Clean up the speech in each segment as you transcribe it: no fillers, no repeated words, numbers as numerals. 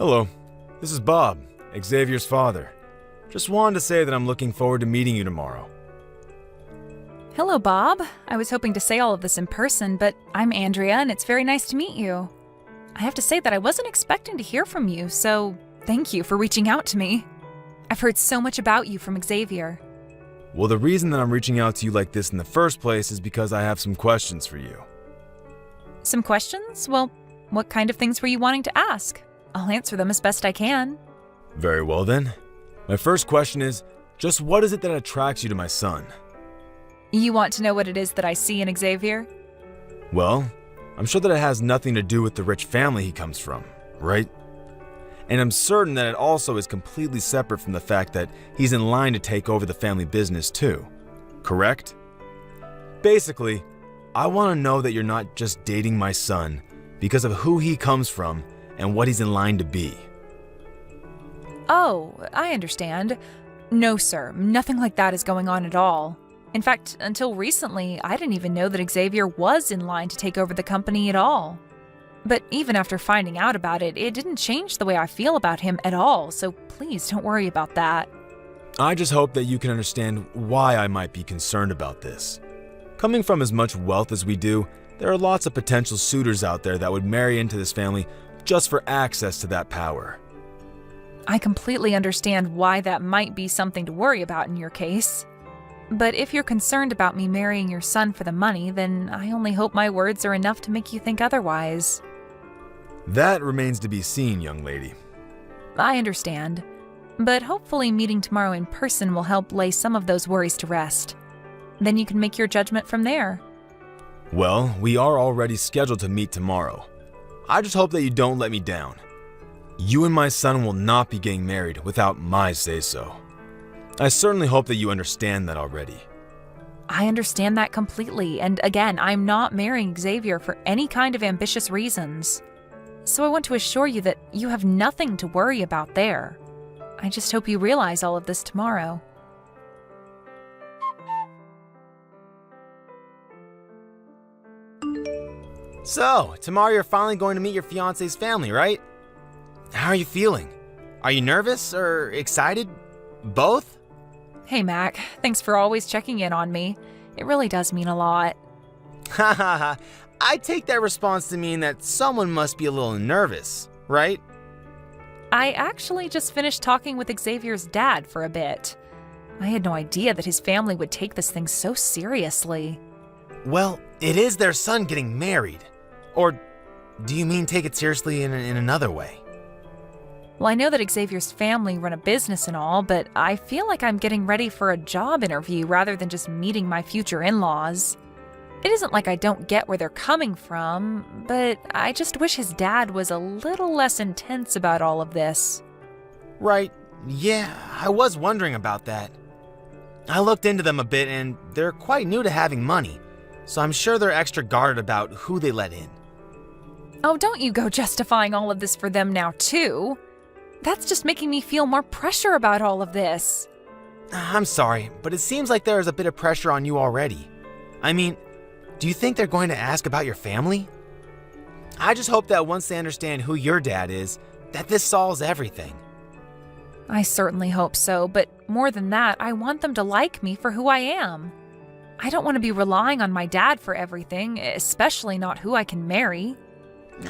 Hello, this is Bob, Xavier's father. Just wanted to say that I'm looking forward to meeting you tomorrow. Hello, Bob. I was hoping to say all of this in person, but I'm Andrea, and it's very nice to meet you. I have to say that I wasn't expecting to hear from you, so thank you for reaching out to me. I've heard so much about you from Xavier. Well, the reason that I'm reaching out to you like this in the first place is because I have some questions for you. Some questions? Well, what kind of things were you wanting to ask? I'll answer them as best I can. Very well then. My first question is, just what is it that attracts you to my son? You want to know what it is that I see in Xavier? Well, I'm sure that it has nothing to do with the rich family he comes from, right? And I'm certain that it also is completely separate from the fact that he's in line to take over the family business too, correct? Basically, I want to know that you're not just dating my son because of who he comes from and what he's in line to be. Oh, I understand. No, sir, nothing like that is going on at all. In fact, until recently, I didn't even know that Xavier was in line to take over the company at all. But even after finding out about it, it didn't change the way I feel about him at all, so please don't worry about that. I just hope that you can understand why I might be concerned about this. Coming from as much wealth as we do, there are lots of potential suitors out there that would marry into this family just for access to that power. I completely understand why that might be something to worry about in your case. But if you're concerned about me marrying your son for the money, then I only hope my words are enough to make you think otherwise. That remains to be seen, young lady. I understand. But hopefully meeting tomorrow in person will help lay some of those worries to rest. Then you can make your judgment from there. Well, we are already scheduled to meet tomorrow. I just hope that you don't let me down. You and my son will not be getting married without my say-so. I certainly hope that you understand that already. I understand that completely, and again, I'm not marrying Xavier for any kind of ambitious reasons. So I want to assure you that you have nothing to worry about there. I just hope you realize all of this tomorrow. So, tomorrow you're finally going to meet your fiancé's family, right? How are you feeling? Are you nervous or excited? Both? Hey, Mac. Thanks for always checking in on me. It really does mean a lot. Ha ha ha. I take that response to mean that someone must be a little nervous, right? I actually just finished talking with Xavier's dad for a bit. I had no idea that his family would take this thing so seriously. Well, it is their son getting married. Or do you mean take it seriously in another way? Well, I know that Xavier's family run a business and all, but I feel like I'm getting ready for a job interview rather than just meeting my future in-laws. It isn't like I don't get where they're coming from, but I just wish his dad was a little less intense about all of this. Right, yeah, I was wondering about that. I looked into them a bit and they're quite new to having money, so I'm sure they're extra guarded about who they let in. Oh, don't you go justifying all of this for them now, too. That's just making me feel more pressure about all of this. I'm sorry, but it seems like there is a bit of pressure on you already. I mean, do you think they're going to ask about your family? I just hope that once they understand who your dad is, that this solves everything. I certainly hope so, but more than that, I want them to like me for who I am. I don't want to be relying on my dad for everything, especially not who I can marry.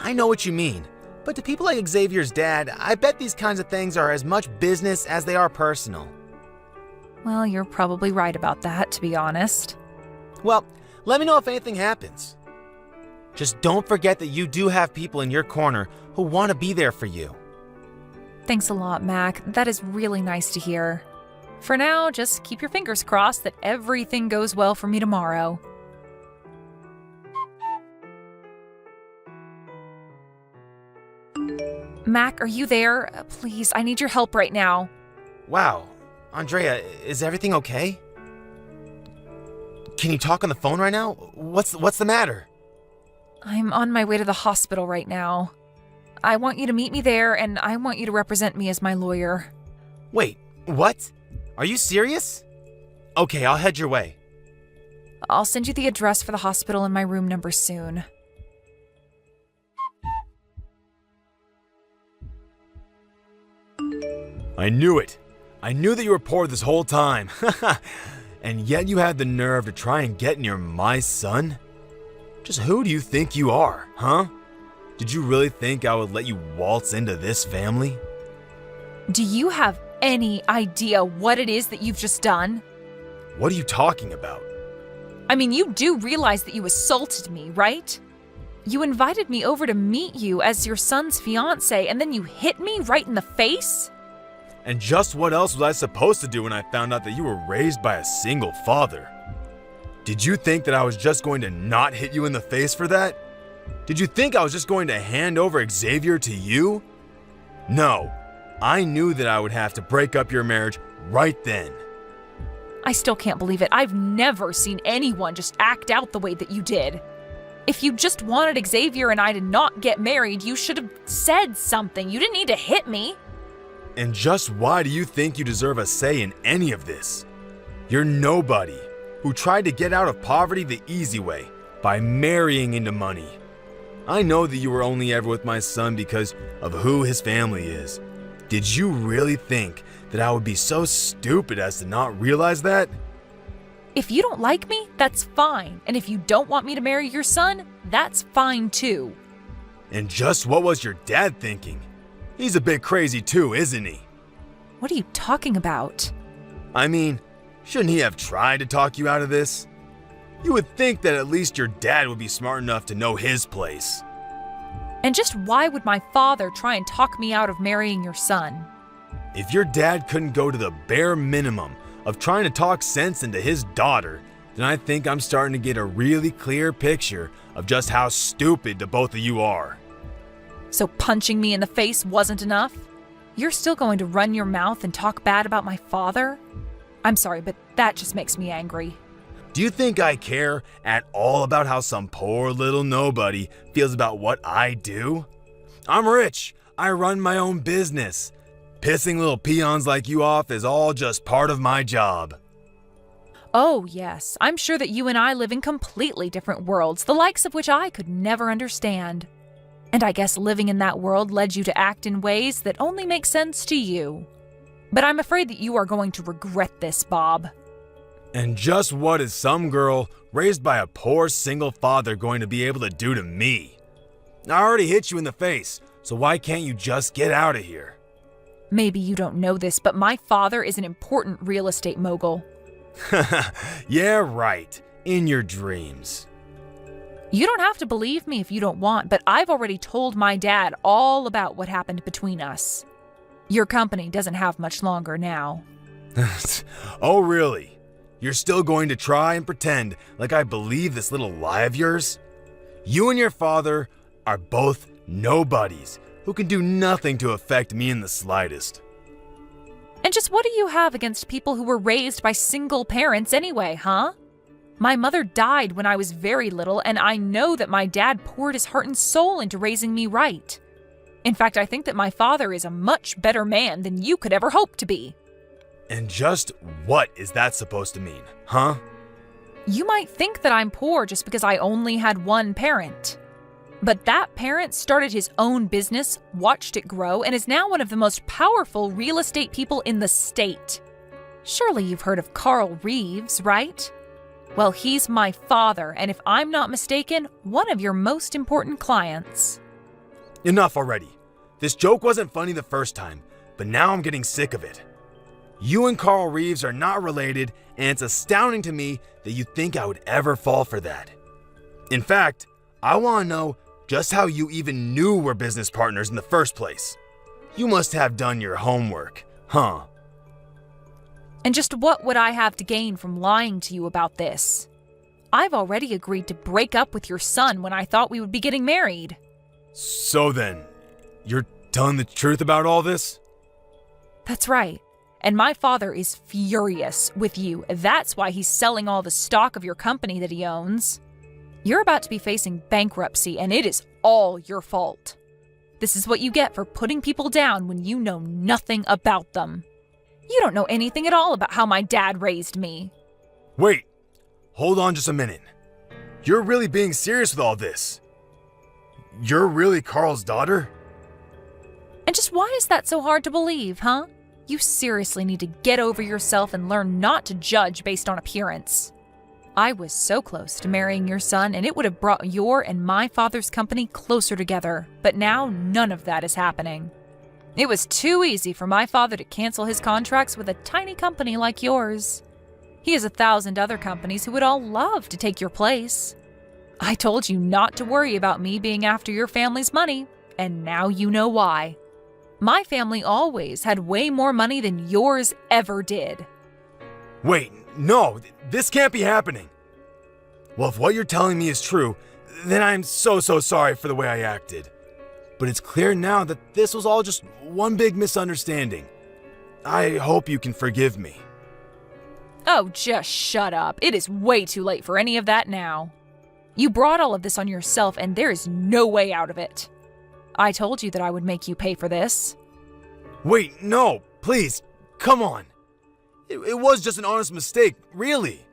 I know what you mean, but to people like Xavier's dad, I bet these kinds of things are as much business as they are personal. Well, you're probably right about that, to be honest. Well, let me know if anything happens. Just don't forget that you do have people in your corner who want to be there for you. Thanks a lot, Mac. That is really nice to hear. For now, just keep your fingers crossed that everything goes well for me tomorrow. Mac, are you there? Please, I need your help right now. Wow, Andrea, is everything okay? Can you talk on the phone right now? What's the matter? I'm on my way to the hospital right now. I want you to meet me there, and I want you to represent me as my lawyer. Wait, what? Are you serious? Okay, I'll head your way. I'll send you the address for the hospital and my room number soon. I knew it. I knew that you were poor this whole time. And yet you had the nerve to try and get near my son? Just who do you think you are, huh? Did you really think I would let you waltz into this family? Do you have any idea what it is that you've just done? What are you talking about? I mean, you do realize that you assaulted me, right? You invited me over to meet you as your son's fiancé, and then you hit me right in the face? And just what else was I supposed to do when I found out that you were raised by a single father? Did you think that I was just going to not hit you in the face for that? Did you think I was just going to hand over Xavier to you? No, I knew that I would have to break up your marriage right then. I still can't believe it. I've never seen anyone just act out the way that you did. If you just wanted Xavier and I to not get married, you should have said something. You didn't need to hit me. And just why do you think you deserve a say in any of this? You're nobody who tried to get out of poverty the easy way by marrying into money. I know that you were only ever with my son because of who his family is. Did you really think that I would be so stupid as to not realize that? If you don't like me, that's fine. And if you don't want me to marry your son, that's fine too. And just what was your dad thinking? He's a bit crazy too, isn't he? What are you talking about? I mean, shouldn't he have tried to talk you out of this? You would think that at least your dad would be smart enough to know his place. And just why would my father try and talk me out of marrying your son? If your dad couldn't go to the bare minimum of trying to talk sense into his daughter, then I think I'm starting to get a really clear picture of just how stupid the both of you are. So punching me in the face wasn't enough? You're still going to run your mouth and talk bad about my father? I'm sorry, but that just makes me angry. Do you think I care at all about how some poor little nobody feels about what I do? I'm rich. I run my own business. Pissing little peons like you off is all just part of my job. Oh, yes, I'm sure that you and I live in completely different worlds, the likes of which I could never understand. And I guess living in that world led you to act in ways that only make sense to you. But I'm afraid that you are going to regret this, Bob. And just what is some girl raised by a poor single father going to be able to do to me? I already hit you in the face, so why can't you just get out of here? Maybe you don't know this, but my father is an important real estate mogul. Yeah, right. In your dreams. You don't have to believe me if you don't want, but I've already told my dad all about what happened between us. Your company doesn't have much longer now. Oh, really? You're still going to try and pretend like I believe this little lie of yours? You and your father are both nobodies who can do nothing to affect me in the slightest. And just what do you have against people who were raised by single parents anyway, huh? My mother died when I was very little, and I know that my dad poured his heart and soul into raising me right. In fact, I think that my father is a much better man than you could ever hope to be. And just what is that supposed to mean, huh? You might think that I'm poor just because I only had one parent. But that parent started his own business, watched it grow, and is now one of the most powerful real estate people in the state. Surely you've heard of Carl Reeves, right? Well, he's my father, and if I'm not mistaken, one of your most important clients. Enough already. This joke wasn't funny the first time, but now I'm getting sick of it. You and Carl Reeves are not related, and it's astounding to me that you think I would ever fall for that. In fact, I want to know just how you even knew we're business partners in the first place. You must have done your homework, huh? And just what would I have to gain from lying to you about this? I've already agreed to break up with your son when I thought we would be getting married. So then, you're telling the truth about all this? That's right. And my father is furious with you. That's why he's selling all the stock of your company that he owns. You're about to be facing bankruptcy, and it is all your fault. This is what you get for putting people down when you know nothing about them. You don't know anything at all about how my dad raised me. Wait, hold on just a minute. You're really being serious with all this? You're really Carl's daughter? And just why is that so hard to believe, huh? You seriously need to get over yourself and learn not to judge based on appearance. I was so close to marrying your son, and it would have brought your and my father's company closer together, but now none of that is happening. It was too easy for my father to cancel his contracts with a tiny company like yours. He has 1,000 other companies who would all love to take your place. I told you not to worry about me being after your family's money, and now you know why. My family always had way more money than yours ever did. Wait, no, this can't be happening. Well, if what you're telling me is true, then I'm so sorry for the way I acted. But it's clear now that this was all just one big misunderstanding. I hope you can forgive me. Oh, just shut up. It is way too late for any of that now. You brought all of this on yourself, and there is no way out of it. I told you that I would make you pay for this. Wait, no, please, come on. It was just an honest mistake, really.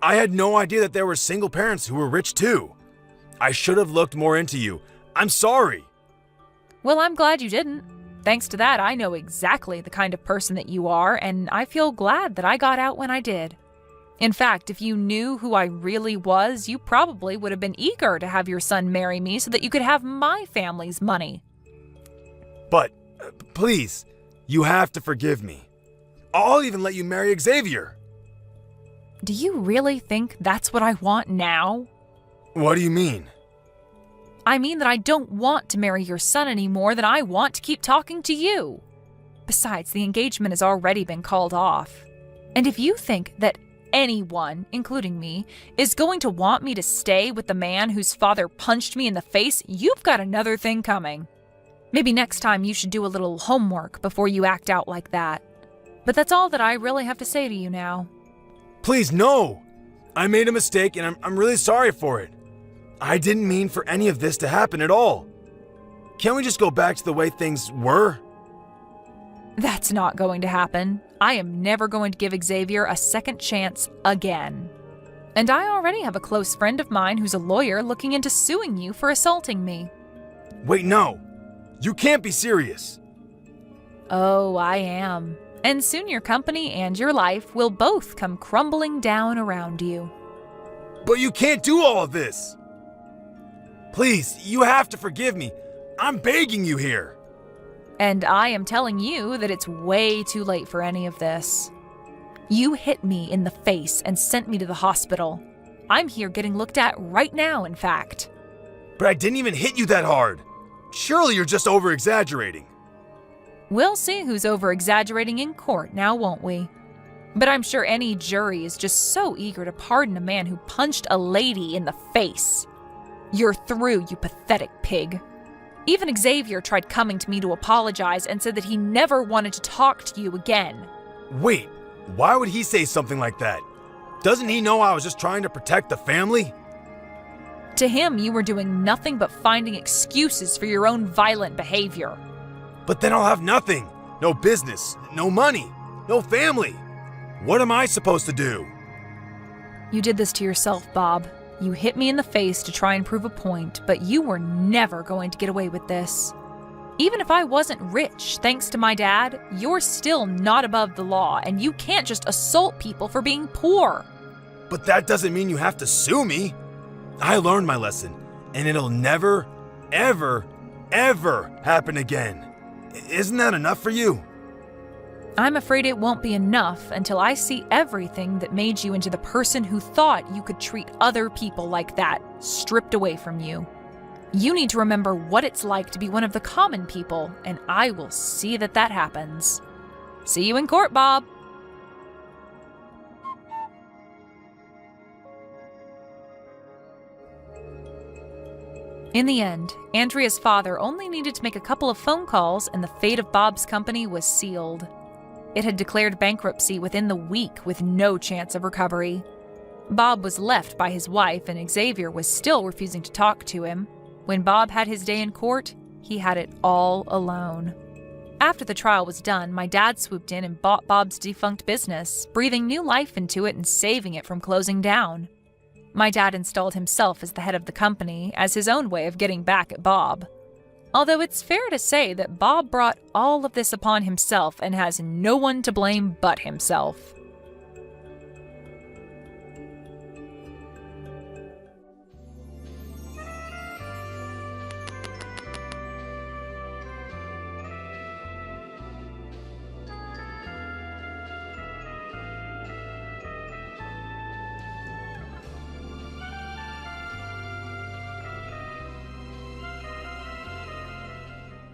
I had no idea that there were single parents who were rich too. I should have looked more into you. I'm sorry. Well, I'm glad you didn't. Thanks to that, I know exactly the kind of person that you are, and I feel glad that I got out when I did. In fact, if you knew who I really was, you probably would have been eager to have your son marry me so that you could have my family's money. But, please, you have to forgive me. I'll even let you marry Xavier. Do you really think that's what I want now? What do you mean? I mean that I don't want to marry your son any more than I want to keep talking to you. Besides, the engagement has already been called off. And if you think that anyone, including me, is going to want me to stay with the man whose father punched me in the face, you've got another thing coming. Maybe next time you should do a little homework before you act out like that. But that's all that I really have to say to you now. Please, no! I made a mistake and I'm really sorry for it. I didn't mean for any of this to happen at all. Can't we just go back to the way things were? That's not going to happen. I am never going to give Xavier a second chance again. And I already have a close friend of mine who's a lawyer looking into suing you for assaulting me. Wait, no. You can't be serious. Oh, I am. And soon your company and your life will both come crumbling down around you. But you can't do all of this. Please, you have to forgive me. I'm begging you here. And I am telling you that it's way too late for any of this. You hit me in the face and sent me to the hospital. I'm here getting looked at right now, in fact. But I didn't even hit you that hard. Surely you're just over-exaggerating. We'll see who's over-exaggerating in court now, won't we? But I'm sure any jury is just so eager to pardon a man who punched a lady in the face. You're through, you pathetic pig. Even Xavier tried coming to me to apologize and said that he never wanted to talk to you again. Wait, why would he say something like that? Doesn't he know I was just trying to protect the family? To him, you were doing nothing but finding excuses for your own violent behavior. But then I'll have nothing. No business, no money, no family. What am I supposed to do? You did this to yourself, Bob. You hit me in the face to try and prove a point, but you were never going to get away with this. Even if I wasn't rich, thanks to my dad, you're still not above the law, and you can't just assault people for being poor. But that doesn't mean you have to sue me. I learned my lesson, and it'll never, ever, ever happen again. Isn't that enough for you? I'm afraid it won't be enough until I see everything that made you into the person who thought you could treat other people like that, stripped away from you. You need to remember what it's like to be one of the common people, and I will see that that happens. See you in court, Bob. In the end, Andrea's father only needed to make a couple of phone calls and the fate of Bob's company was sealed. It had declared bankruptcy within the week with no chance of recovery. Bob was left by his wife and Xavier was still refusing to talk to him. When Bob had his day in court, he had it all alone. After the trial was done, my dad swooped in and bought Bob's defunct business, breathing new life into it and saving it from closing down. My dad installed himself as the head of the company as his own way of getting back at Bob. Although it's fair to say that Bob brought all of this upon himself and has no one to blame but himself.